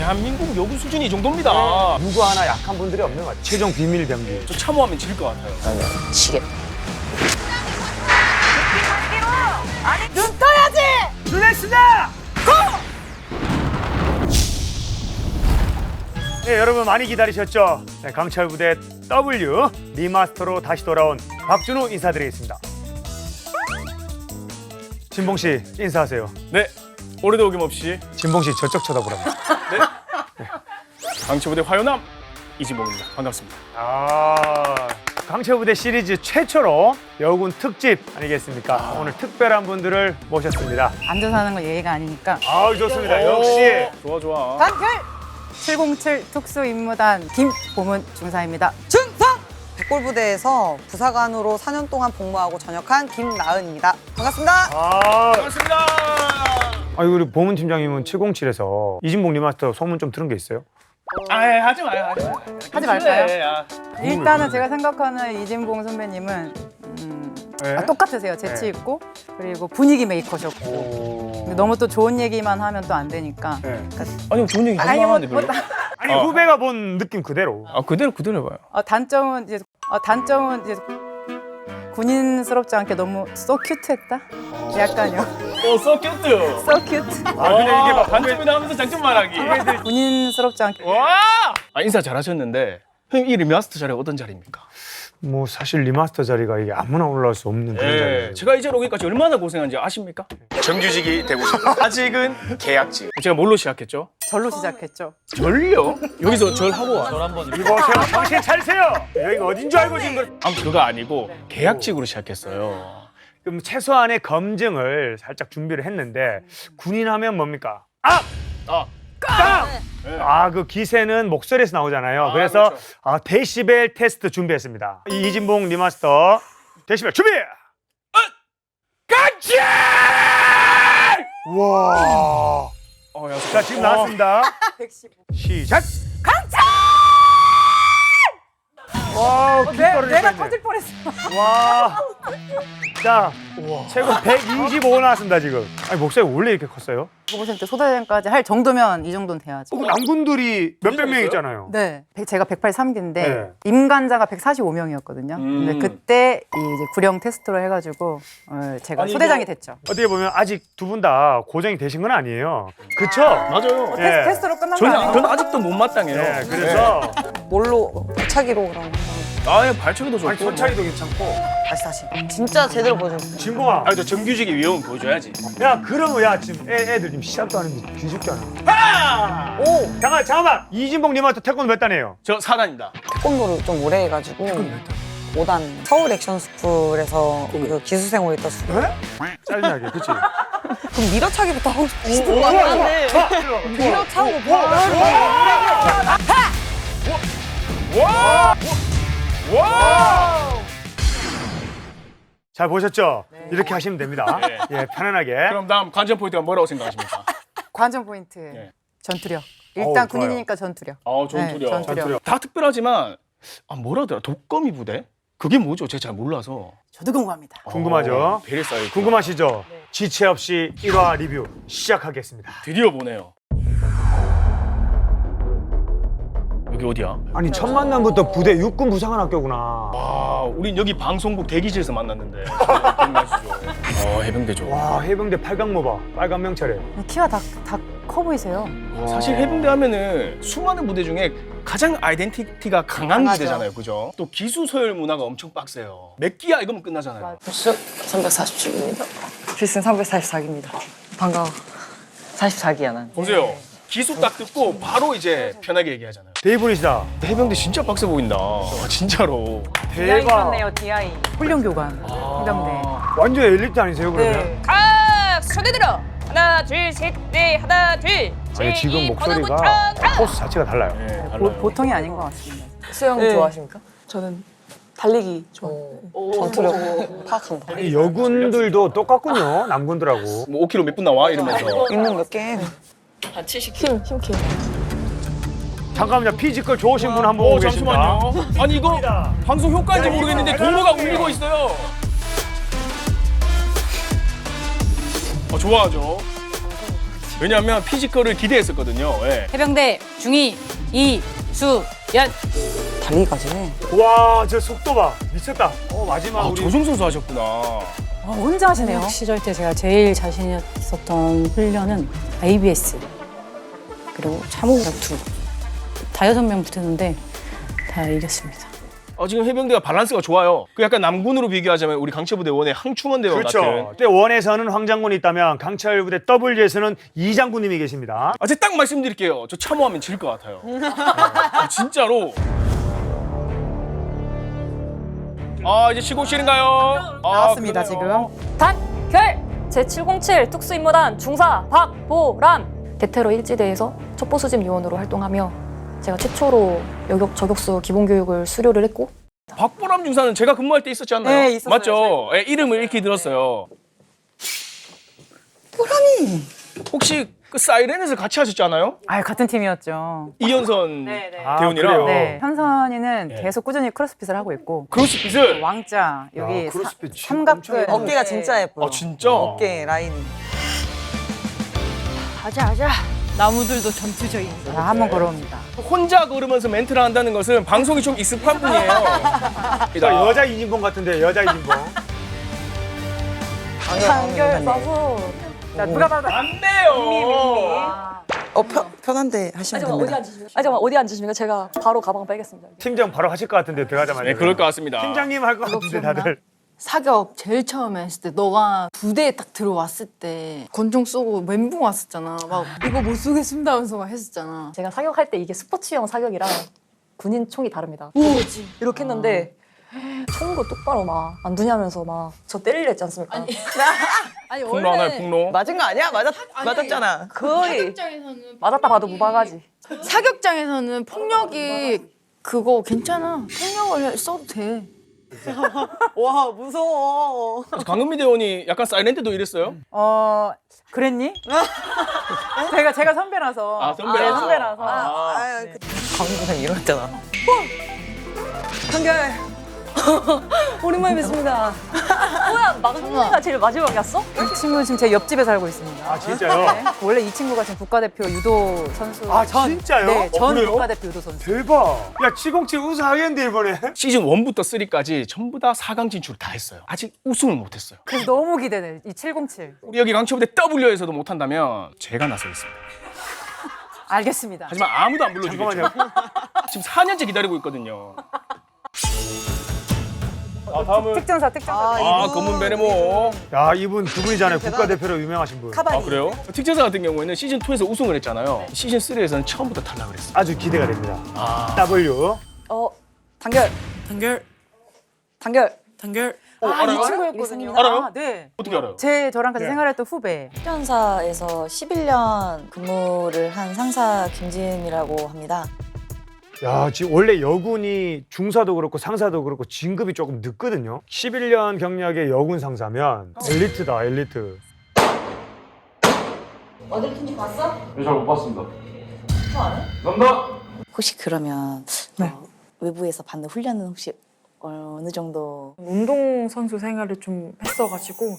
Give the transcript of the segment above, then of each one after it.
대한민국 여부 수준이 이 정도입니다. 누구 하나 약한 분들이 없는 것 같아요. 최종 비밀 병기. 저 참호하면 질 것 같아요. 치겠다. 눈 떠야지! 블랙스다! 네, 여러분 많이 기다리셨죠? 네, 강철 부대 W 리마스터로 다시 돌아온 박준호 인사드리겠습니다. 진봉 씨 인사하세요. 네, 올해도 어김없이 진봉 씨 저쪽 쳐다보랍니다. 강철부대 화요남 이진봉입니다. 반갑습니다. 강철 부대 시리즈 최초로 여군 특집 아니겠습니까? 오늘 특별한 분들을 모셨습니다. 앉아서 하는 건 예의가 아니니까. 좋습니다. 역시 좋아 좋아. 단결! 707 특수임무단 김보문 중사입니다. 중사! 백골부대에서 부사관으로 4년 동안 복무하고 전역한 김나은입니다. 반갑습니다. 반갑습니다. 우리 보문 팀장님은 707에서 이진봉 리마스터 소문 좀 들은 게 있어요? 하지 마요. 하지 말까요? 그래, 야. 일단은 제가 생각하는 이진봉 선배님은 네? 똑같으세요. 재치 있고 그리고 분위기 메이커셨고 근데 너무 또 좋은 얘기만 하면 또 안 되니까 네. 아니 좋은 얘기 하지 아니, 마는데 뭐, 별로. 아니 후배가 본 느낌 그대로. 그대로 해봐요. 단점은 이제 군인스럽지 않게 너무 so cute했다? 약간요. so cute. so cute. 근데 이게 막 단점이나 하면서 장점 말하기. 군인스럽지 않게. 와! 인사 잘하셨는데 형님 이 리마스터 자리 어떤 자리입니까? 뭐 사실 리마스터 자리가 이게 아무나 올라갈 수 없는 그런 자리예요. 제가 이 자리 오기까지 얼마나 고생한지 아십니까? 정규직이 되고 싶어요. 아직은 계약직. 제가 뭘로 시작했죠? 절로 시작했죠. 절요? 여기서 절하고 와. 이거 제가 정신 차리세요. 여기가 어딘 줄 알고 지금 아무튼 그거 아니고 계약직으로 시작했어요. 그럼 최소한의 검증을 살짝 준비를 했는데 군인하면 뭡니까? 깡! 그 기세는 목소리에서 나오잖아요. 그래서 그렇죠. 데시벨 테스트 준비했습니다. 이진봉 리마스터 데시벨 준비! 깡치! 와. 자, 지금 나왔습니다. 115. 시작! 강철! 와, 기 떨어질 내가 뻔했네. 터질 뻔했어. 와. 자, 최고 125 나왔습니다, 지금. 아니, 목소리 원래 이렇게 컸어요? 5% 소대장까지 할 정도면 이 정도는 돼야죠. 남군들이 몇백 명 있잖아요. 네, 제가 183기인데 네. 임관자가 145명이었거든요. 근데 그때 이제 구령 테스트로 해가지고 제가 아니, 소대장이 됐죠. 어떻게 보면 아직 두 분 다 고정이 되신 건 아니에요. 그쵸? 맞아요. 예. 테스트로 끝난 거 아니에요? 저는 아직도 못마땅해요. 네, 그래서 뭘로? 차기로 그럼. 발차기도 좋고. 아니, 손차기도 괜찮고. 다시. 진짜 제대로 보여주세요. 진봉아. 저 정규직의 위험은 보여줘야지. 야, 그러면 야, 지금 애들 지금 시합도 하는데 뒤집지 않아. 오! 잠깐만. 이진봉 님한테 태권도 몇 단이에요? 저 4단입니다. 태권도를 좀 오래 해가지고 5단. 서울 액션스쿨에서 그 기수생으로 있다 수. 네? 짜증나게, 그치? 그럼 밀어차기부터 하고 싶어. 밀어차고 잘 보셨죠? 이렇게 하시면 됩니다. 네. 예, 편안하게. 그럼 다음 관전 포인트가 뭐라고 생각하십니까? 관전 포인트 네. 전투력. 일단 좋아요. 군인이니까 전투력. 전투력. 네, 전투력. 다 특별하지만 뭐라더라? 독거미 부대? 그게 뭐죠? 제가 잘 몰라서. 저도 궁금합니다. 궁금하죠? 베리 사이트. 궁금하시죠? 지체 없이 1화 리뷰 시작하겠습니다. 드디어 보네요. 여기 어디야? 아니, 첫 만남부터 부대 육군 부사관 학교구나. 우린 여기 방송국 대기실에서 만났는데. 기억나시죠? 해병대죠. 와, 해병대 8강모바 빨간 명찰에. 키가 다 커 보이세요. 사실 해병대 하면은 수많은 부대 중에 가장 아이덴티티가 강한 강하죠. 부대잖아요. 그죠? 또 기수 서열 문화가 엄청 빡세요. 몇 기야 이거면 끝나잖아요. 부스 347입니다. 필승 344기입니다. 반가워. 44기야 난. 보세요. 기수 딱 듣고 바로 이제 편하게 얘기하잖아요. 대이분이시다. 해병대 진짜 빡세 보인다. 진짜로. 대박. DI. 훈련 교관. 해병대. 완전 엘리트 아니세요, 그러면? 네. 각 손에 들어 하나 둘셋넷 하나 둘 아니, 지금 목소리가 포스 자체가 달라요. 네, 달라요. 보통이 아닌 것 같습니다. 수영 좋아하십니까? 저는 달리기 좋아해요. 전투력 파악한다. 아니, 여군들도 똑같군요, 남군들하고. 뭐 5km 몇 분 나와 이러면서. 있는 몇 개. 힘캐. 잠깐만요, 피지컬 좋으신 분 한 분 오고 계십니다. 잠시만요. 아니 이거 방송 효과인지 모르겠는데 도로가 울리고 있어요. 좋아하죠. 왜냐하면 피지컬을 기대했었거든요. 예. 해병대 중위 이수연. 달리기까지 해. 와, 저 속도 봐. 미쳤다. 마지막 아, 우리 조종 선수 하셨구나. 혼자 하시네요. 시절 때 제가 제일 자신있었던 훈련은 IBS 그리고 참호 투. 다 6명 붙었는데 다 이겼습니다. 지금 해병대가 밸런스가 좋아요. 그 약간 남군으로 비교하자면 우리 강철부대 원의 항충원 대원 그렇죠. 같은. 그때 원에서는 황장군이 있다면 강철부대 W에서는 이장군님이 계십니다. 제가 딱 말씀드릴게요. 저 참호하면 질 것 같아요. 진짜로. 이제 시공실인가요? 나왔습니다, 그러네요. 지금. 단결 제707 특수임무단 중사 박보람 대테러 일지대에서 첩보수집 요원으로 활동하며 제가 최초로 저격수 기본교육을 수료를 했고 박보람 중사는 제가 근무할 때 있었지 않나요? 네, 있었어요. 맞죠? 예, 이름을 익히 들었어요. 보람이. 혹시 그 사이렌에서 같이 하셨지 않아요? 같은 팀이었죠. 이현선 아, 대원이랑 그래요? 네, 현선이는 네. 계속 꾸준히 크로스핏을 하고 있고 크로스핏을. 왕자 여기 야, 크로스핏 진짜 삼각근 엄청 어깨가 진짜 예뻐요. 진짜? 어깨 라인이. 하자 나무들도 전투적인 한번 걸어옵니다. 혼자 걸으면서 멘트를 한다는 것은 방송이 좀 익숙한 분이에요. 저 여자 이진봉 같은데, 여자 이진봉. 단결 사수 자, 누가 봐도 맞네요. 편한데 하시면 됩니다. 잠깐만 어디 앉으십니까? 제가 바로 가방 빼겠습니다. 팀장 바로 하실 것 같은데, 들어가자마자. 네, 그럴 것 같습니다. 팀장님 할 것 같은데, 다들. 사격 제일 처음에 했을 때 너가 부대에 딱 들어왔을 때 권총 쏘고 멘붕 왔었잖아. 막 이거 못 쏘겠습니다 하면서 막 했었잖아. 제가 사격할 때 이게 스포츠용 사격이랑 군인 총이 다릅니다. 이렇게 했는데 총도 똑바로 막 안 두냐면서 막 저 때리려 했지 않습니까? 아니 폭로 하나요, 폭로? 맞은 거 아니야? 맞았잖아. 거의 사격장에서는 맞았다 봐도 무방하지. 사격장에서는 폭력이 그거 괜찮아. 폭력을 써도 돼. 와 무서워. 강은미 대원이 약간 사이렌 때도 이랬어요? 그랬니? 제가 선배라서. 선배라서. 네, 선배라서. 강민상 일어났잖아. 한결 오랜만에 뵙습니다. 뭐야 막내가 제일 마지막에 왔어? 이 친구는 지금 제 옆집에 살고 있습니다. 아, 진짜요? 네. 원래 이 친구가 지금 국가대표 유도 선수. 아, 진짜요? 네, 전 그래요? 국가대표 유도 선수. 대박. 야, 707 우승하겠는데, 이번에. 시즌 1부터 3까지 전부 다 4강 진출 다 했어요. 아직 우승을 못했어요. 그래서 너무 기대돼. 이 707. 우리 여기 강철부대 W에서도 못한다면 제가 나서겠습니다. 알겠습니다. 하지만 아무도 안 불러주겠죠. 잠깐만요. 지금 4년째 기다리고 있거든요. 다음은 특전사. 검은 베네모. 야, 이분 두 분이잖아요. 국가대표로 유명하신 분. 카바니. 그래요? 특전사 같은 경우에는 시즌 2에서 우승을 했잖아요. 시즌 3에서는 처음부터 탈락을 했어요. 아주 기대가 됩니다. W. 단결 알아요? 이 친구였거든요. 알아요? 네. 어떻게 알아요? 저랑 같이 네. 생활했던 후배. 특전사에서 11년 근무를 한 상사 김진이라고 합니다. 야, 지금 원래 여군이 중사도 그렇고 상사도 그렇고 진급이 조금 늦거든요. 11년 경력의 여군 상사면 엘리트다, 엘리트. 혹시 그러면 외부에서 받는 훈련은 혹시 어느 정도? 운동선수 생활을 좀 했어가지고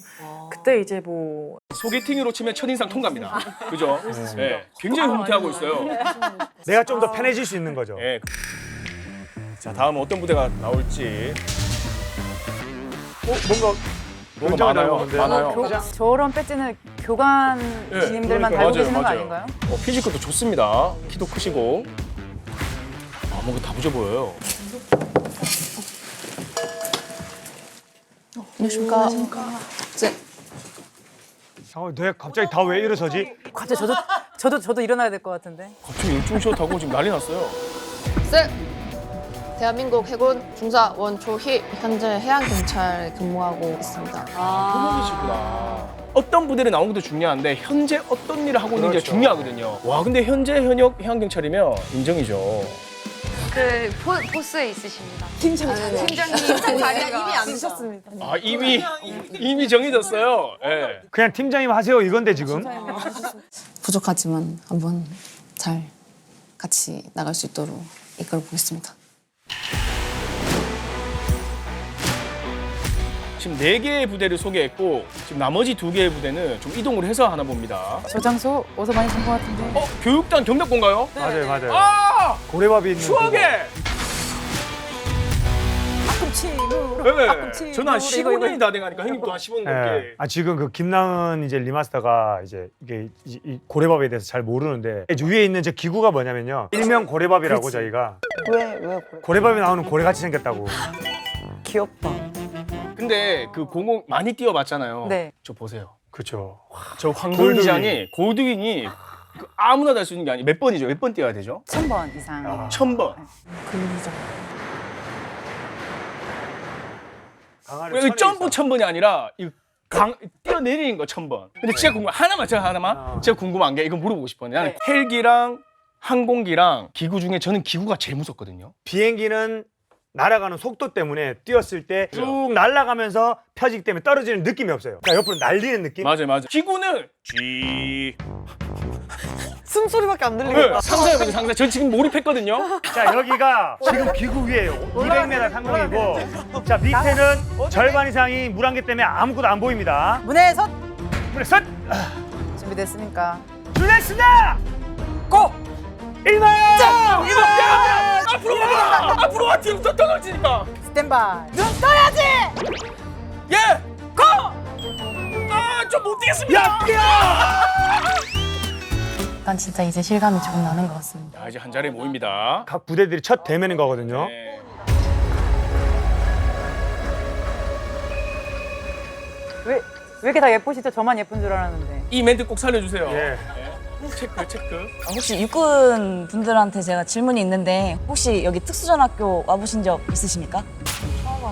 그때 이제 뭐 소개팅으로 치면 첫인상 통과입니다. 그죠? 네. 굉장히 후퇴하고 있어요. 내가 좀 더 편해질 수 있는 거죠. 네. 자, 다음 어떤 부대가 나올지. 뭔가 뭐가 굉장히 많아요. 나오는데. 많아요. 저런 배지는 교관님들만 그러니까 달고 맞아요, 계시는 거 맞아요. 아닌가요? 피지컬도 좋습니다. 키도 크시고. 뭔가 다 부져 보여요. 안녕하십니까. 내가 갑자기 다 왜 일어서지? 갑자기 저도 일어나야 될 것 같은데. 갑자기 일중시옷하고 지금 난리 났어요. 대한민국 해군 중사 원초희 현재 해양경찰 근무하고 있습니다. 현역이시구나. 어떤 부대를 나온 것도 중요한데 현재 어떤 일을 하고 있는지가 그렇죠. 중요하거든요. 와, 근데 현재 현역 해양경찰이면 인정이죠. 그 포스에 있으십니다. 팀장님 이미 앉으셨습니다. 이미 정해졌어요. 예. 그냥 팀장님 하세요 이건데 지금. 부족하지만 한번 잘 같이 나갈 수 있도록 이끌어 보겠습니다. 지금 4개의 부대를 소개했고 지금 나머지 2개의 부대는 좀 이동을 해서 하나 봅니다. 저 장소 어디서 많이 본 것 같은데. 교육단 경력고인가요? 맞아요, 맞아요. 아! 고래밥이 있는 추억의! 앞꿈치로. 네. 저는 한 15년이 다 돼가니까 형님도 한 15년 예. 넘게. 아 지금 그 김나은 이제 리마스터가 이제 이게 이 고래밥에 대해서 잘 모르는데 위에 있는 저 기구가 뭐냐면요. 일명 고래밥이라고 저희가 왜 고래? 고래밥에 나오는 고래같이 생겼다고. 귀엽다. 근데 그 공공 많이 뛰어봤잖아요. 네. 저 보세요. 그렇죠. 저 황금기장이 골드윙이 그 아무나 달 수 있는 게 아니에요. 몇 번이죠? 몇 번 뛰어야 되죠? 1000번 이상. 1000번. 여기 점프 1000번이 아니라 이 뛰어내리는 거 1000번. 근데 진짜 궁금한 하나만 제가 하나만 제가 궁금한 게 이거 물어보고 싶었는데 나는 헬기랑 항공기랑 기구 중에 저는 기구가 제일 무섭거든요. 비행기는 날아가는 속도 때문에 뛰었을 때 쭉 날아가면서 펴지기 때문에 떨어지는 느낌이 없어요. 그러니까 옆으로 날리는 느낌? 맞아요, 맞아요. 기구는 G. 숨소리밖에 안 들리겠다. 상상해보세요, 상상. 저 지금 몰입했거든요. 자 여기가 지금 기구 위에요. 200m 상공이고 자 밑에는 절반 이상이 물안개 때문에 아무것도 안 보입니다. 문에 섰. 그래 선! 준비됐습니까? 준비됐습니다! 고! 1번! 앞으로 와! 앞으로 와! 뒤로 또 떨어지니까. 스탠바이. 예! 고! 아, 좀 못 뛰겠습니다. 야 뛰어! 일단 진짜 이제 실감이 조금 나는 것 같습니다. 자, 이제 한 자리에 모입니다. 각 부대들이 첫 대면인 거거든요. 네. 왜 이렇게 다 예쁘시죠? 저만 예쁜 줄 알았는데. 이 멘트 꼭 살려주세요. 예. 체크. 혹시 육군 분들한테 제가 질문이 있는데 혹시 여기 특수전학교 와보신 적 있으십니까?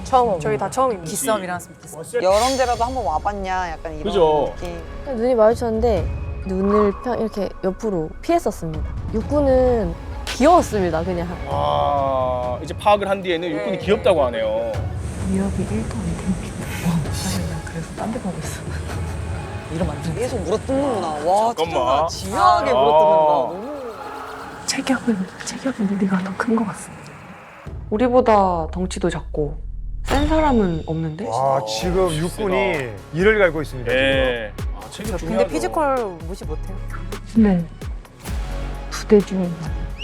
처음. 저희 다 처음입니다. 기싸움이랑 했으면 기싸움. 여름제라도 한번 와봤냐? 약간 이런 그죠? 느낌. 눈이 마주쳤는데 눈을 이렇게 옆으로 피했었습니다. 육군은 귀여웠습니다, 그냥. 와, 이제 파악을 한 뒤에는 육군이 귀엽다고 하네요. 위협이 1도 안 됩니다. 나 그래서 딴 데 보고 있어. 이러면 안 돼. 계속 물어뜯는구나. 와, 잠깐만. 진짜 집요하게 물어뜯는다. 너무. 체격은 우리가 더 큰 것 같습니다. 우리보다 덩치도 작고 센 사람은 없는데? 와 지금 육군이 이를 갈고 있습니다. 네. 아, 체격 중요하죠. 근데 피지컬 무시 못해요. 네. 부대 중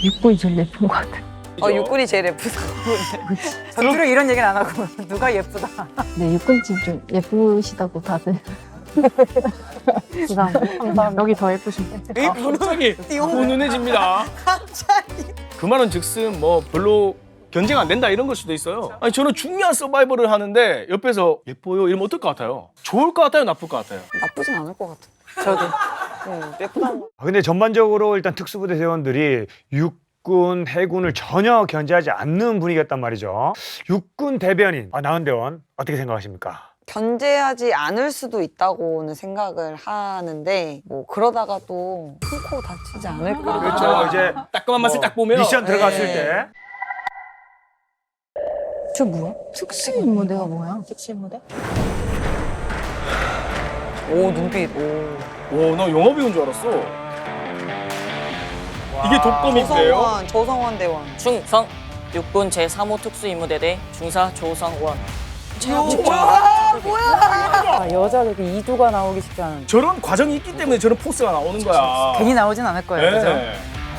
육군이 제일 예쁜 것 같아요. 육군이 제일 예쁘다. 전투로 이런 얘기는 안 하고 누가 예쁘다. 네, 육군집 좀 예쁘시다고 다들. 항상 여기 더 예쁘십니다. 갑자기 훈훈해집니다. 그 말은 즉슨 뭐 별로 견제가 안 된다 이런 걸 수도 있어요. 아니 저는 중요한 서바이벌을 하는데 옆에서 예뻐요 이러면 어떨 것 같아요? 좋을 것 같아요? 나쁠 것 같아요? 나쁘진 않을 것 같아. 저도. 예쁘다는 거. 근데 전반적으로 일단 특수부대 대원들이 육군, 해군을 전혀 견제하지 않는 분위기였단 말이죠. 육군 대변인 나은 대원 어떻게 생각하십니까? 견제하지 않을 수도 있다고는 생각을 하는데 뭐 그러다가 또 큰 코 다치지 않을까. 그렇죠. 이제 따끔한 맛을 딱 보면 미션 들어갔을 네. 때 저 뭐야? 특수임무대가 뭐야? 오 눈빛. 오. 나 영화 배우인 줄 알았어. 이게 독거미인데요? 조성원 대원. 충성 육군 제3호 특수임무대대 중사 조성원. 여자들 이두가 나오기 쉽지 않은데. 저런 과정이 있기 때문에 저런 포스가 나오는 거야. 괜히 나오진 않을 거예요. 그죠? 네.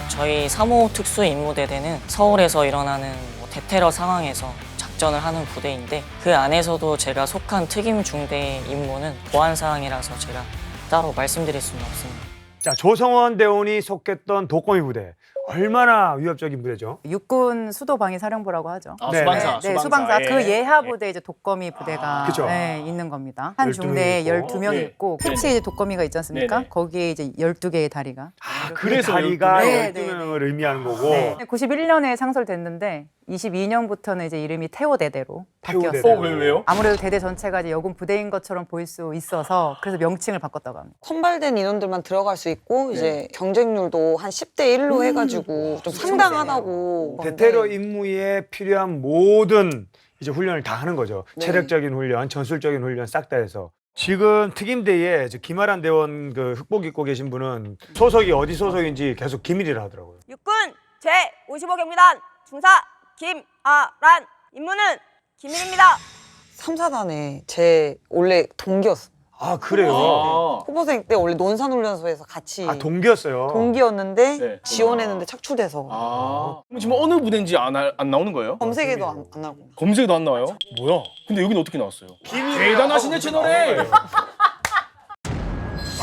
저희 3호 특수임무대대는 서울에서 일어나는 대테러 상황에서 작전을 하는 부대인데 그 안에서도 제가 속한 특임 중대의 임무는 보안 사항이라서 제가 따로 말씀드릴 수는 없습니다. 자 조성원 대원이 속했던 독거미 부대 얼마나 위협적인 부대죠? 육군 수도방위사령부라고 하죠. 아, 네. 수방사, 네, 수방사. 예. 그 예하 부대 이제 독거미 부대가 그쵸. 네, 있는 겁니다. 한 12명이 중대에 있고. 12명이 네. 있고 네. 끝이 이제 독거미가 있지 않습니까? 네네. 거기에 이제 12개의 다리가. 그래서 다리가 12명. 12명을 의미하는 거고 네. 91년에 창설됐는데 22년부터는 이제 이름이 태호대대로 태호대대. 바뀌었어요. 왜요? 아무래도 대대 전체가 이제 여군 부대인 것처럼 보일 수 있어서 그래서 명칭을 바꿨다고 합니다. 선발된 인원들만 들어갈 수 있고 이제 경쟁률도 한 10대 1로 해가지고 좀 상당하다고. 대테러 임무에 필요한 모든 이제 훈련을 다 하는 거죠. 네. 체력적인 훈련, 전술적인 훈련 싹 다 해서. 지금 특임대에 김아란 대원 그 흑복 입고 계신 분은 소속이 어디 소속인지 계속 기밀이라 하더라고요. 육군 제55경비단 중사 김아란 임무는 기밀입니다. 3, 4단에 제 원래 동기였어. 아 그래요? 아. 후보생 때 원래 논산훈련소에서 같이 아 동기였어요. 동기였는데 네. 지원했는데 착출돼서 아. 그럼 지금 어느 부대인지 안 나오는 거예요? 검색에도 안 나고. 검색에도 안 나와요? 뭐야? 근데 여기는 어떻게 나왔어요? 대단하시네 채널에.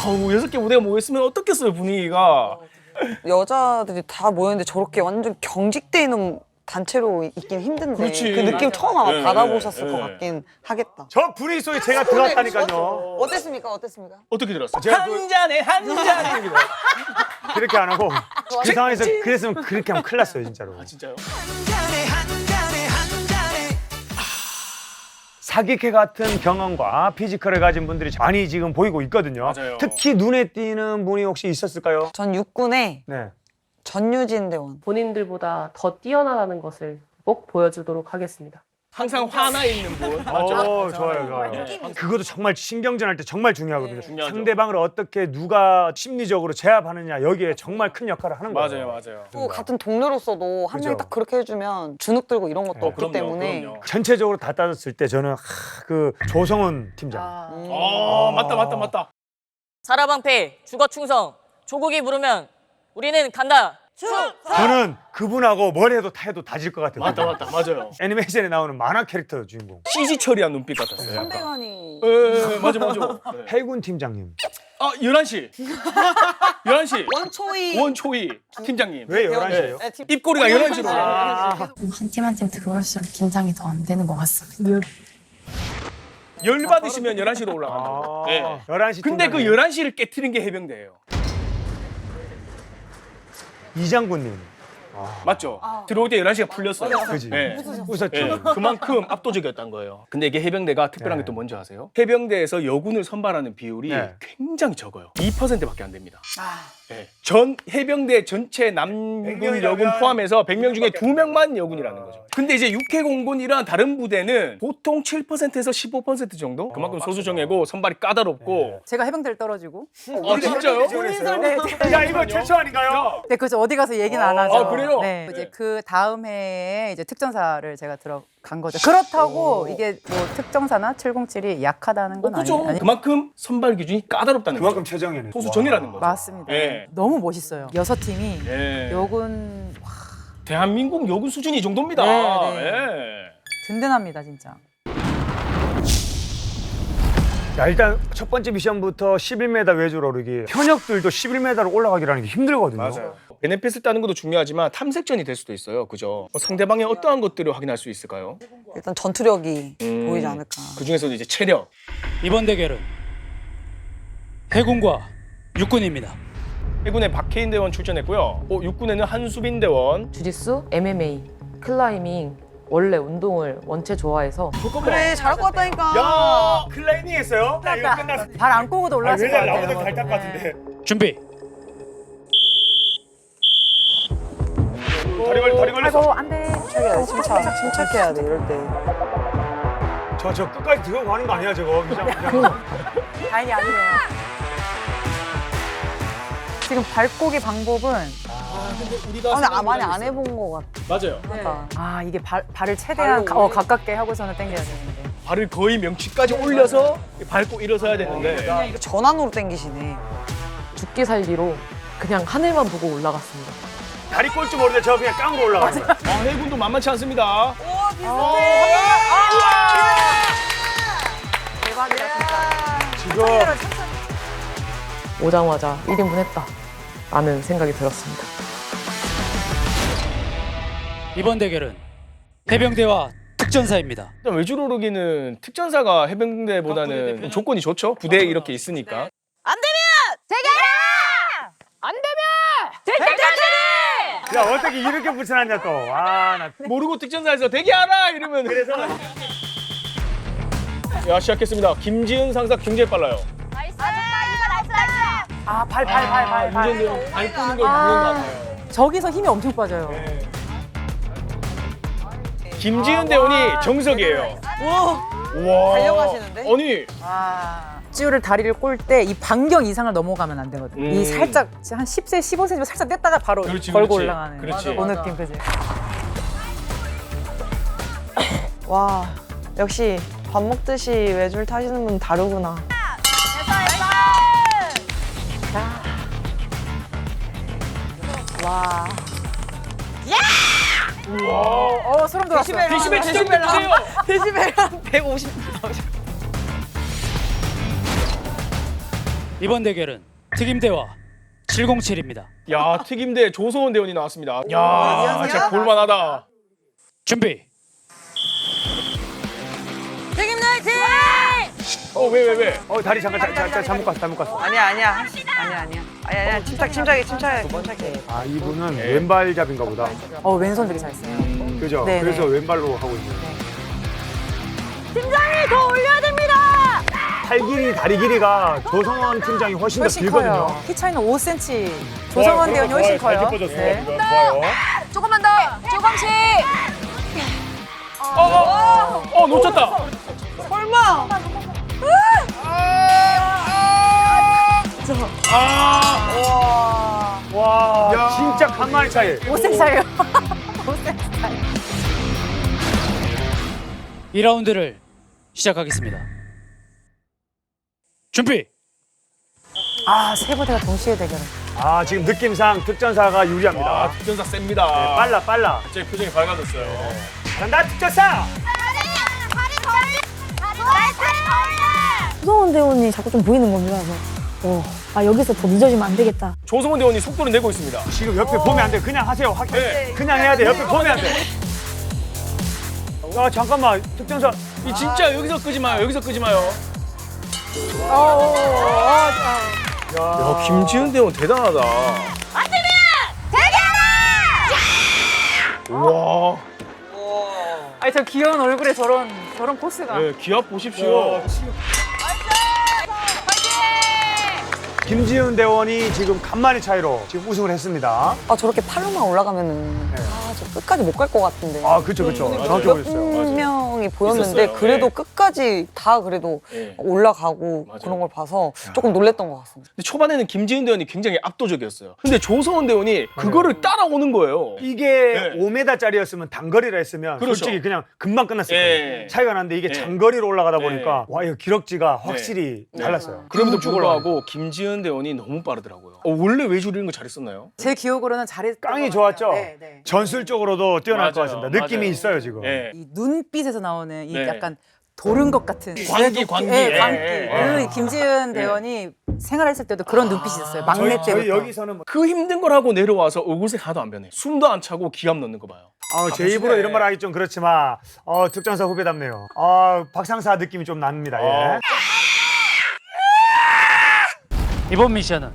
아우 6개 무대가 모였으면 어떻겠어요 분위기가. 여자들이 다 모였는데 저렇게 완전 경직돼 있는 단체로 있긴 힘든데 그렇지. 그 느낌 처음 아마 네, 받아보셨을 네, 것 네. 같긴 하겠다. 저 분위기 속에 제가 들어갔다니까요. 어땠습니까? 어땠습니까? 어떻게 들었어? 제가 한 잔에 한 잔에. 그렇게 안 하고 그 상황에서 그랬으면 그렇게 하면 큰일 났어요 진짜로. 아 진짜요? 사기캐 같은 경험과 피지컬을 가진 분들이 많이 지금 보이고 있거든요. 맞아요. 특히 눈에 띄는 분이 혹시 있었을까요? 전 육군의 네. 전유진 대원. 본인들보다 더 뛰어나다는 것을 꼭 보여주도록 하겠습니다. 항상 화나 있는 분. 좋아요, 좋아요. 그것도 정말 신경전할 때 정말 중요하거든요. 중요하죠. 상대방을 어떻게 누가 심리적으로 제압하느냐 여기에 정말 큰 역할을 하는 거예요. 맞아요. 또 같은 동료로서도 한 그죠. 명이 딱 그렇게 해주면 주눅 들고 이런 것도 없기 때문에 전체적으로 다 따졌을 때 저는 그 조성은 팀장. 아 맞다. 사라방패 죽어 충성 조국이 부르면 우리는 간다. 저는 그분하고 뭘 해도 다 해도 다 질 것 같아요. 맞다. 맞아요. 애니메이션에 나오는 만화 캐릭터 주인공. CG 처리한 눈빛 같았어요. 약간. 선배관이 예, 맞아. 네. 해군 팀장님. 아 11시. 11시. 원초이 원초이 팀장님. 왜 11시예요? 네, 팀- 입꼬리가 11시로. 한 팀 한 팀 들어올수록 긴장이 더 안 되는 것 같습니다. 열 받으시면 11시로 올라간다. 네. 11시 근데 그 팀장님. 11시를 깨트린 게 해병대예요. 이장군님. 맞죠? 들어올 때 11시가 풀렸어요. 그지? 네. 웃었죠? 네, 그만큼 압도적이었던 거예요. 근데 이게 해병대가 특별한 게 또 뭔지 아세요? 해병대에서 여군을 선발하는 비율이 네. 굉장히 적어요. 2%밖에 안 됩니다. 네. 전 해병대 전체 남군 100명이라면 여군 포함해서 100명 중에 2명만 여군이라는 거죠. 근데 이제 육해공군이랑 다른 부대는 보통 7%에서 15% 정도? 그만큼 소수정예고 선발이 까다롭고. 제가 해병대를 떨어지고. 아 진짜요? 야 이거 최초 아닌가요? 네, 그렇죠. 어디 가서 얘기는 안 하죠. 아, 그래요? 네. 네. 이제 그 다음 해에 이제 특전사를 제가 들어간 거죠. 그렇다고 이게 뭐 특정사나 707이 약하다는 건 그죠? 아니. 그만큼 선발 기준이 까다롭다는 그만큼 거죠. 최정예네. 소수정예라는 거죠. 맞습니다. 네. 너무 멋있어요. 6팀이 네. 여군 대한민국 여군 수준이 이 정도입니다. 네, 네. 예. 든든합니다, 진짜. 자, 일단 첫 번째 미션부터 11m 외줄 오르기. 현역들도 11m로 올라가기라는 게 힘들거든요. 베네핏을 따는 것도 중요하지만 탐색전이 될 수도 있어요. 그죠? 상대방의 어떠한 것들을 확인할 수 있을까요? 일단 전투력이 보이지 않을까. 그 중에서도 이제 체력. 이번 대결은 해군과 육군입니다. 해군에 박해인 대원 출전했고요. 육군에는 한수빈 대원. 주짓수, MMA, 클라이밍 원래 운동을 원체 좋아해서 그래 잘할 것 같다니까. 야, 클라이밍 했어요? 나 이거 끝났어. 발 안 꼬고도 올라왔을 것 같아요. 나보다 잘탈 것 같은데. 준비. 다리 걸렸어. 아이고, 안 돼. 침착해야 돼 이럴 때. 저 끝까지 들어가는 거 아니야 저거? 그냥. 다행히 아니네요. 지금 발꼬기 방법은 근데 많이 안 해본 것 같아. 맞아요. 이게 발을 최대한 가깝게 하고서는 당겨야 되는데. 발을 거의 명치까지 올려서 밟고 일어서야 되는데. 이거 전환으로 당기시네. 죽기 살기로 그냥 하늘만 보고 올라갔습니다. 다리 꼴 줄 모르는데 저 그냥 깡으로 올라가는 거야. 해군도 만만치 않습니다. 대박이다, 진짜. 지금 오자마자 1인분 했다 라는 생각이 들었습니다. 이번 대결은 해병대와 특전사입니다. 일단 외줄 오르기는 특전사가 해병대보다는 조건이 좋죠. 부대에 이렇게 있으니까. 야 어떻게 이렇게 붙여놨냐 또. 나 모르고 특전사에서 대기하라 이러면 그래서. 야 시작했습니다. 김지은 상사 굉장히 빨라요. 발. 문제인데요. 발 끄는 걸 모르는 것 같아요. 저기서 힘이 엄청 빠져요. 김지은 대원이 정석이에요. 우와. 달려가시는데? 아니 찌우를 다리를 꼴 때 이 반경 이상을 넘어가면 안 되거든요. 이 살짝 한 10cm, 15cm 살짝 뗐다가 바로 그렇지, 걸고 그렇지. 올라가는. 그렇지. 그 느낌, 그지? 와 역시 밥 먹듯이 외줄 타시는 분 다르구나. 와. 소름 돋았어. 데시벨 지정돼요. 데시벨 한 150. 이번 대결은 특임대와 707입니다. 야, 튀김대 조성원 대원이 나왔습니다. 야, 진짜 볼만하다. 준비. 왜? 다리 잠깐 잘못 갔어. 아니야. 침착해. 아, 이분은 왼발잡인가 보다. 왼손 되게 잘했어요. 그죠? 네, 그래서 네. 왼발로 하고 있네요. 팀장님 더 올려야 됩니다. 팔 길이, 다리 길이가 조성원 팀장이 훨씬 더 길거든요. 키 차이는 5cm. 조성원 대원이 훨씬 커요. 네. 좋아요. 조금만 더. 조금씩. 놓쳤다. 설마. 와, 야. 진짜 간만의 차이. 5cm 차이요. 5cm 차이. 2라운드를 시작하겠습니다. 준비. 세 부대가 동시에 대결을. 아, 지금 느낌상 특전사가 유리합니다. 아, 특전사 셉니다. 빨라. 제 표정이 밝아졌어요. 간다, 특전사! 조성원 대원이 자꾸 좀 보이는 겁니다. 그래서 여기서 더 늦어지면 안 되겠다. 조성원 대원이 속도를 내고 있습니다. 지금 옆에 보면 안 돼. 그냥 하세요. 그냥 해야 돼. 옆에 보면 안 돼. 아, 잠깐만. 특전사. 이 진짜 여기서 끄지 마요. 야, 김지은 대원 대단하다. 우와. 저 귀여운 얼굴에 저런 포스가. 네, 기합 보십시오. 김지은 대원이 지금 간만의 차이로 지금 우승을 했습니다. 저렇게 팔로만 올라가면은 저 끝까지 못 갈 것 같은데. 그쵸. 정확히 보셨어요. 명이 보였는데 있었어요. 그래도 네. 끝까지 다 그래도 네. 올라가고 맞아요. 그런 걸 봐서 조금 놀랬던 것 같습니다. 근데 초반에는 김지은 대원이 굉장히 압도적이었어요. 근데 조성원 대원이 그거를 따라오는 거예요. 이게 네. 5m짜리였으면 단거리라 했으면 그렇죠. 솔직히 그냥 금방 끝났을 거예요. 예. 차이가 났는데 이게 예. 장거리로 올라가다 네. 보니까 와, 이거 기럭지가 확실히 달랐어요. 그럼에도 불구하고 김지은 대원이 너무 빠르더라고요. 원래 외줄이는 거 잘했었나요? 제 기억으로는 잘했던 깡이 것 좋았죠? 같아요. 네. 전술적으로도 뛰어날 것 맞아요. 같습니다. 느낌이 맞아요. 있어요, 지금. 네. 이 눈빛에서 나오는 이 네. 약간 도른 것 같은 광기. 광기. 예. 그 김지은 대원이 생활했을 때도 그런 눈빛이 있었어요. 막내 때부터. 저희 여기서는 뭐, 그 힘든 걸 하고 내려와서 얼굴색 하나도 안 변해. 숨도 안 차고 기합 넣는 거 봐요. 제 입으로 이런 말 하기 좀 그렇지만 특전사 후배답네요. 박상사 느낌이 좀 납니다. 예. 이번 미션은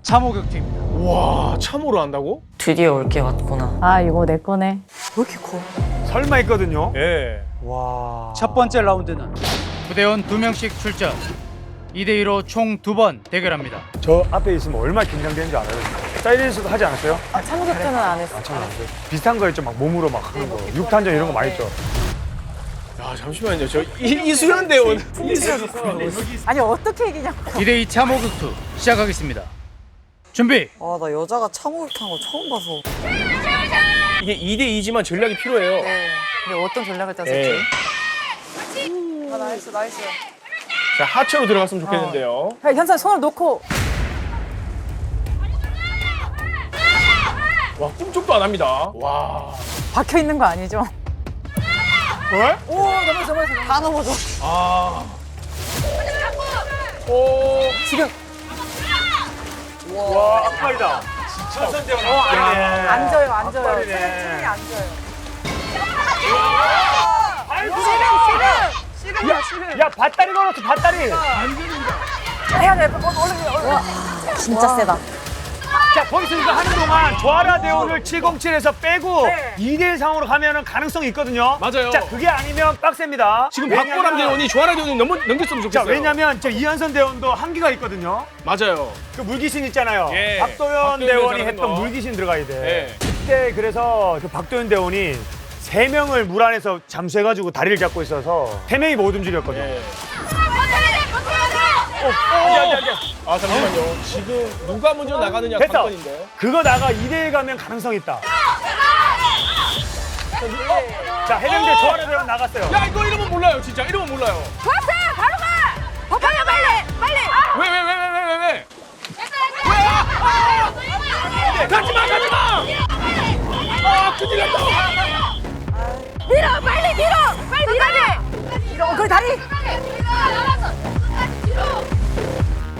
참호격투입니다. 와, 참호를 한다고? 드디어 올 게 왔구나. 이거 내 거네. 왜 이렇게 커? 설마 있거든요. 예. 와. 첫 번째 라운드는 부대원 2명씩 출전. 2대2로 총 2번 대결합니다. 저 앞에 있으면 얼마나 긴장되는지 알아요. 사이렌스도 하지 않았어요? 참고격투는 안 했어. 비슷한 거 있죠. 막 몸으로 막 하는 거. 육탄전 이런 거 많이 있죠. 야, 잠시만요. 저 이수연 대원. 아니 어떻게 이기냐고. 2대2 참호격투 시작하겠습니다. 준비. 나 여자가 참고격투 한 거 처음 봐서. 이게 2대2지만 전략이 필요해요. 근데 어떤 전략을 짰을지. 예. 나이스. 자, 하체로 들어갔으면 좋겠는데요. 현선 손을 놓고 와, 꿈쩍도 안 합니다. 와. 박혀 있는 거 아니죠? 왜? 오 넘어져. 다 넘어져. 아. 오. 지금 와, 악발이다. 천선대원 악발이네. 앉아요. 악발이네. 체중이 앉아요. 야, 밧다리 걸었어, 밧다리. 해야 돼. 얼른. 진짜 세다. 자, 거기서 이거 하는 동안 조아라 대원을 707에서 빼고 네. 2대1 상황으로 가면은 가능성이 있거든요. 맞아요. 자, 그게 아니면 빡셉니다. 지금 박보람 대원이 조아라 대원이 넘겼으면 자, 좋겠어요. 왜냐면 저 이현선 대원도 한계가 있거든요. 맞아요. 그 물귀신 있잖아요. 예. 박도현 박도현 대원이 잘하는 했던 거. 물귀신 들어가야 돼. 예. 그때 그래서 그 박도현 대원이 3명을 물 안에서 잠수해가지고 다리를 잡고 있어서 3명이 못 움직였거든요. 예. 아, 잠시만요. 지금 누가 먼저 나가느냐 됐어. 관건인데. 그거 나가 2대1 가면 가능성 있다. 자, 해병대 조아라 대원 나갔어요. 야, 이거 이름은 몰라요, 진짜. 이름은 몰라요. 좋았어요. 바로 가. 빨리 빨리. 왜? 가지 마! 아, 큰일 났다! 밀어 빨리 밀어. 빨리 밀어. 그 다리.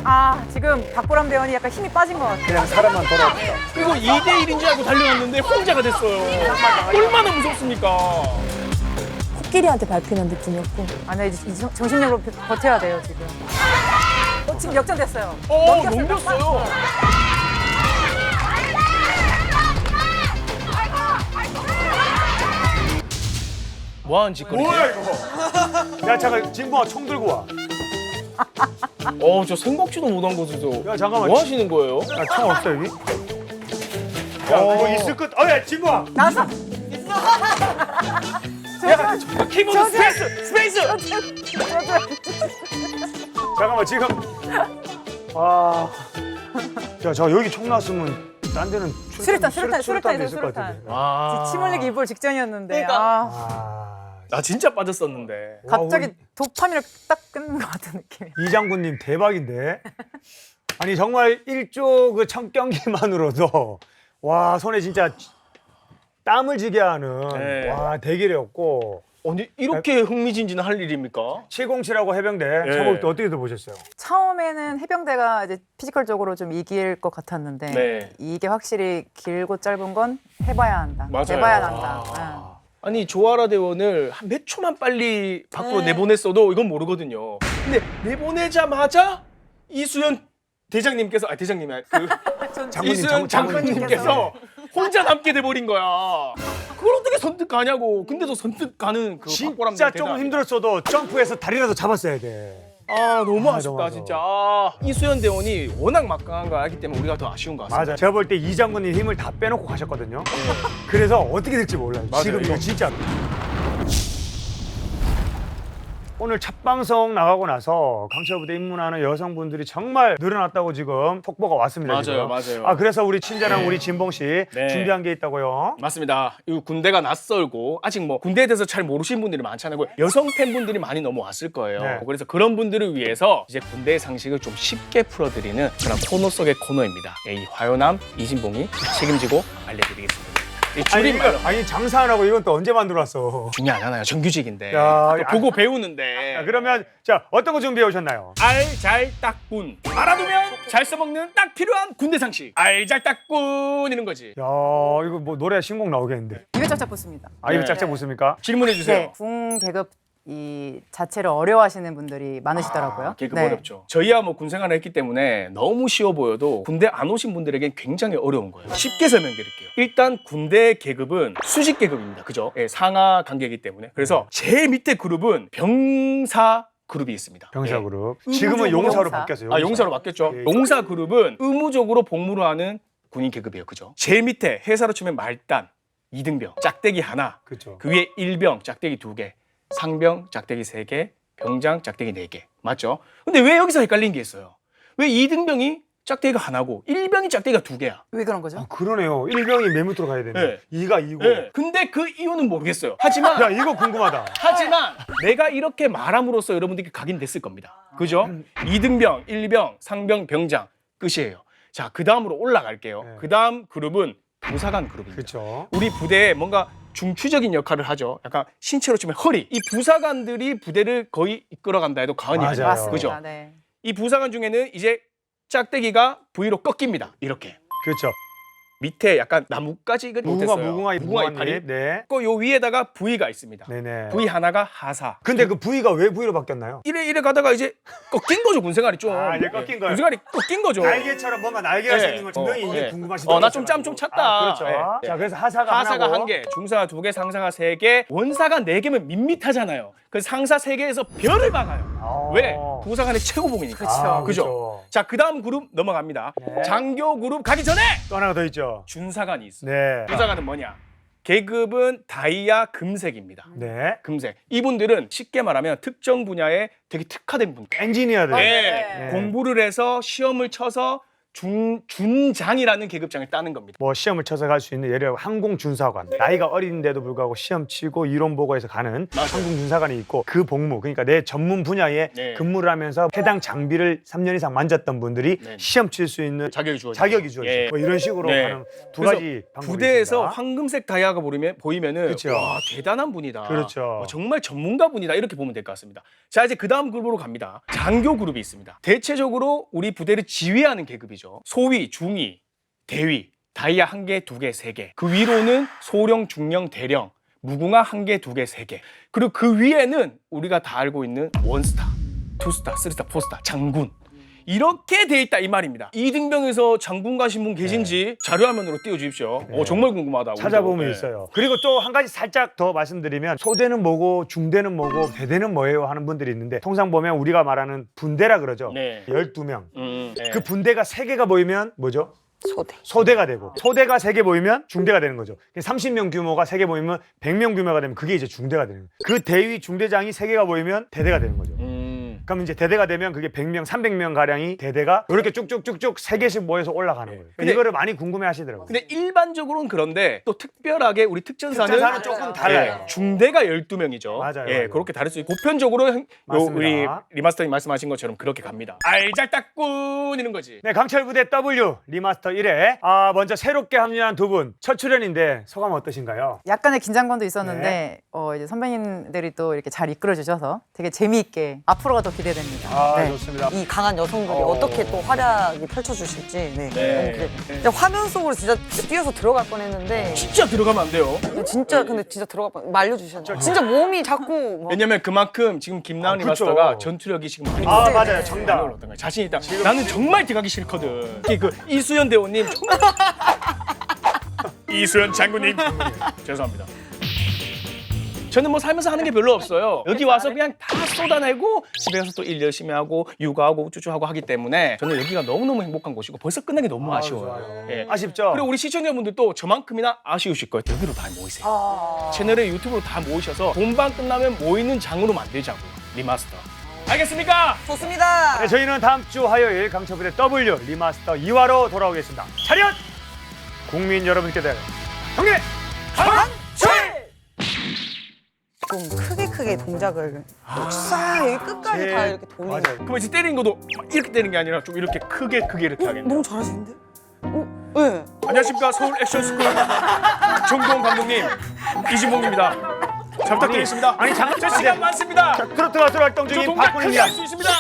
아 지금 박보람 대원이 약간 힘이 빠진 것 같아요. 그냥 사람만 돌아왔다. 그리고 2대1인 줄 알고 달려왔는데 혼자가 됐어요. 얼마나 무섭습니까? 코끼리한테 밟히는 느낌이었고. 아니 이제 정신력으로 버텨야 돼요 지금. 지금 역전됐어요. 넘겼어요. 뭐하는 짓거리지? 뭐야 이거? 야 잠깐 진봉아 총 들고 와. 저 생각지도 못한 곳에서 야 잠깐만. 뭐 하시는 거예요? 야, 총 없어 여기? 야 뭐 있을 것. 야 진봉아. 나서. 야, 키보드 스페이스! 잠깐만 지금. 자, 저 여기 총 났으면 딴 데는 수류탄 수류탄도 있을 것 수류탄. 같은데. 와, 침 흘리기 입을 직전이었는데 나 진짜 빠졌었는데. 갑자기 도파민을 딱 끊는 것 같은 느낌이. 이 장군님 대박인데. 아니 정말 1조 그 첫 경기만으로도 와 손에 진짜 땀을 지게 하는 네. 와 대결이었고. 아니, 이렇게 흥미진진할 일입니까? 707하고 해병대 네. 처음부터 어떻게 보셨어요? 처음에는 해병대가 이제 피지컬적으로 좀 이길 것 같았는데 네. 이게 확실히 길고 짧은 건 해봐야 한다. 맞아요. 해봐야 한다. 아니, 조아라 대원을 한 몇 초만 빨리 밖으로 내보냈어도 이건 모르거든요. 근데 내보내자마자 이수연 대장님께서, 대장님이 이수연 장관님께서 혼자 남게 돼버린 거야. 그걸 어떻게 선뜻 가냐고. 근데도 선뜻 가는 그 박보람 진짜 대장. 조금 힘들었어도 점프해서 다리라도 잡았어야 돼. 너무 아쉽다, 너무 진짜. 이수연 대원이 워낙 막강한 걸 알기 때문에 우리가 더 아쉬운 것 같습니다. 맞아. 제가 볼 때 이 장군님 힘을 다 빼놓고 가셨거든요. 그래서 어떻게 될지 몰라요. 맞아요. 지금 이거 진짜. 오늘 첫 방송 나가고 나서 강철 부대 입문하는 여성분들이 정말 늘어났다고 지금 속보가 왔습니다. 맞아요, 지금. 맞아요. 그래서 우리 친절한 우리 진봉 씨 네. 준비한 게 있다고요. 맞습니다. 이 군대가 낯설고 아직 뭐 군대에 대해서 잘 모르시는 분들이 많잖아요. 여성 팬분들이 많이 넘어왔을 거예요. 네. 그래서 그런 분들을 위해서 이제 군대의 상식을 좀 쉽게 풀어드리는 그런 코너 속의 코너입니다. 이 화요남 이진봉이 책임지고 알려드리겠습니다. 이 줄임말로 아니 장사 안 하고 이건 또 언제 만들었어? 중요 안 하나요? 정규직인데 야, 또 보고 배우는데. 자, 그러면 자 어떤 거 준비해 오셨나요? 알잘딱군 알아두면 잘 써먹는 딱 필요한 군대 상식. 알잘딱군 이런 거지. 야 이거 뭐 노래 신곡 나오겠는데. 입에 짝짝 붙습니다. 아 이거 네. 짝짝 웃습니까? 질문해 주세요. 네, 군 계급 이 자체를 어려워하시는 분들이 많으시더라고요. 계급 네. 어렵죠. 저희야 뭐 군 생활을 했기 때문에 너무 쉬워 보여도 군대 안 오신 분들에겐 굉장히 어려운 거예요. 쉽게 설명드릴게요. 일단 군대 계급은 수직 계급입니다. 그죠? 예, 상하 관계이기 때문에. 그래서 제일 밑에 그룹은 병사 그룹이 있습니다. 병사 예. 그룹. 지금은 용사로 용사. 바뀌었어요. 용사로 바뀌었죠. 예. 용사 그룹은 의무적으로 복무를 하는 군인 계급이에요. 그죠? 제일 밑에 회사로 치면 말단, 이등병, 짝대기 하나, 그렇죠. 그 위에 일병, 짝대기 2개, 상병, 짝대기 3개, 병장, 짝대기 4개. 맞죠? 근데 왜 여기서 헷갈린 게 있어요? 왜 2등병이 짝대기가 하나고 1병이 짝대기가 2개야? 왜 그런 거죠? 아, 그러네요. 1병이 맨 밑으로 가야 되네. 네. 2가 2고. 네. 근데 그 이유는 모르겠어요. 하지만 야 이거 궁금하다. 내가 이렇게 말함으로써 여러분들께 각인됐을 겁니다. 그죠? 2등병, 1병, 상병, 병장 끝이에요. 자, 그 다음으로 올라갈게요. 네. 그 다음 그룹은 부사관 그룹입니다. 그렇죠. 우리 부대에 뭔가 중추적인 역할을 하죠. 약간 신체로 치면 허리. 이 부사관들이 부대를 거의 이끌어간다 해도 과언이 아니에요. 맞아요. 맞습니다. 그죠? 네. 이 부사관 중에는 이제 짝대기가 V로 꺾입니다. 이렇게. 그렇죠. 밑에 약간 나뭇가지 못했어요. 무궁화 이파리. 네. 요 위에다가 V가 있습니다. 네네. V 하나가 하사. 근데 그 V가 왜 V로 바뀌었나요? 이래 가다가 이제 꺾인 거죠, 군생활이 좀. 아, 이제 꺾인 거예요? 군생활이 꺾인 거죠. 날개처럼 뭔가 날개가 네. 생긴 걸 분명히 이게 궁금하시더라고요. 나 좀 짬 좀 찼다. 아, 그렇죠. 네. 자, 그래서 하사가 하사가 하나고. 1개, 중사가 2개, 상사가 3개, 원사가 4개면 밋밋하잖아요. 그래서 상사 3개에서 별을 박아요. 왜? 부사관의 최고봉이니까. 그쵸. 그죠? 자, 그 다음 그룹 넘어갑니다. 네. 장교 그룹 가기 전에 또 하나가 더 있죠. 준사관이 있어요. 네. 준사관은 뭐냐? 계급은 다이아 금색입니다. 네. 금색. 이분들은 쉽게 말하면 특정 분야에 되게 특화된 분들. 엔지니어들. 네. 네. 공부를 해서 시험을 쳐서 준장이라는 계급장을 따는 겁니다. 뭐 시험을 쳐서 갈 수 있는 예를 들어 항공준사관, 나이가 어린데도 불구하고 시험 치고 이론 보고해서 가는 항공준사관이 있고, 그 복무, 그러니까 내 전문 분야에 네. 근무를 하면서 해당 장비를 3년 이상 만졌던 분들이 네. 시험 칠 수 있는 자격이 주어지죠. 자격이 주어지죠. 예. 뭐 이런 식으로 네. 하는 두 그래서 가지 방법이 부대에서 있습니다. 황금색 다이아가 보이면은 그렇죠. 와 대단한 분이다. 그렇죠. 정말 전문가 분이다 이렇게 보면 될 것 같습니다. 자 이제 그 다음 그룹으로 갑니다. 장교 그룹이 있습니다. 대체적으로 우리 부대를 지휘하는 계급이죠. 소위, 중위, 대위, 다이아 1개, 2개, 3개. 그 위로는 소령, 중령, 대령, 무궁화 1개, 2개, 3개. 그리고 그 위에는 우리가 다 알고 있는 원스타, 투스타, 쓰리스타, 포스타, 장군. 이렇게 돼 있다 이 말입니다. 이등병에서 장군 가신 분 계신지 자료화면으로 띄워주십시오. 정말 궁금하다. 찾아보면 우리도. 네. 있어요. 그리고 또 한 가지 살짝 더 말씀드리면, 소대는 뭐고 중대는 뭐고 대대는 뭐예요 하는 분들이 있는데, 통상 보면 우리가 말하는 분대라 그러죠. 네. 12명. 네. 그 분대가 3개가 모이면 뭐죠? 소대. 소대가 되고, 소대가 3개 모이면 중대가 되는 거죠. 30명 규모가 3개 모이면 100명 규모가 되면 그게 이제 중대가 되는 거예요. 그 대위 중대장이 3개가 모이면 대대가 되는 거죠. 그럼 이제 대대가 되면 그게 100명, 300명 가량이 대대가 이렇게 쭉쭉쭉쭉 3개씩 모여서 올라가는 거예요. 근데- 이거를 많이 궁금해 하시더라고요. 근데 일반적으로는 그런데 또 특별하게 우리 특전사는 특전사는 조금 달라요. 예, 중대가 12명이죠. 맞아요, 예, 맞아요. 그렇게 다를 수 있고 보편적으로 맞습니다. 우리 리마스터님 말씀하신 것처럼 그렇게 갑니다. 알잘딱꾼 이런 거지. 네, 강철부대 W 리마스터 1회. 먼저 새롭게 합류한 두 분 첫 출연인데 소감 어떠신가요? 약간의 긴장감도 있었는데 이제 선배님들이 또 이렇게 잘 이끌어 주셔서 되게 재미있게 앞으로가 더 기대됩니다. 네. 좋습니다. 이 강한 여성들이 어떻게 또 활약이 펼쳐주실지 네. 네. 너무 기대. 진짜 화면 속으로 진짜 뛰어서 들어갈 뻔했는데 진짜 들어가면 안 돼요. 진짜 근데 진짜 들어갈 뻔 말려주셨죠. 진짜 몸이 자꾸 막 왜냐면 그만큼 지금 김나은 그쵸. 리마스터가 전투력이 지금 많이 맞아요. 많이 정답. 올라왔던 거예요. 자신 있다. 나는 정말 들어가기 싫거든. 그 이수연 대원님 정말 이수연 장군님 죄송합니다. 저는 뭐 살면서 하는 게 별로 없어요. 여기 와서 그냥 다 쏟아내고 집에 가서 또 일 열심히 하고 육아하고 우쭈쭈하고 하기 때문에 저는 여기가 너무너무 행복한 곳이고 벌써 끝나기 너무 아쉬워요. 예. 아쉽죠? 그리고 우리 시청자분들도 저만큼이나 아쉬우실 거예요. 여기로 다 모이세요. 채널에 유튜브로 다 모이셔서 본방 끝나면 모이는 장으로 만들자고요. 리마스터. 알겠습니까? 좋습니다. 네, 저희는 다음 주 화요일 강철부대 W 리마스터 2화로 돌아오겠습니다. 차렷! 국민 여러분께 대한 경례! 좀 크게 동작을 싹 여기 끝까지 다 이렇게 돌리는. 맞아요. 그럼 이제 때리는 것도 막 이렇게 때리는 게 아니라 좀 이렇게 크게 이렇게 하겠네요. 너무 잘하시는데? 네. 안녕하십니까 서울 액션스쿨 정동 감독님 이진봉입니다. 잘 부탁드리겠습니다. 아니, 저 시간 많습니다. 트로트 가수로 활동 저 중인 동작 크게 박군입니다. 할 수 있습니다.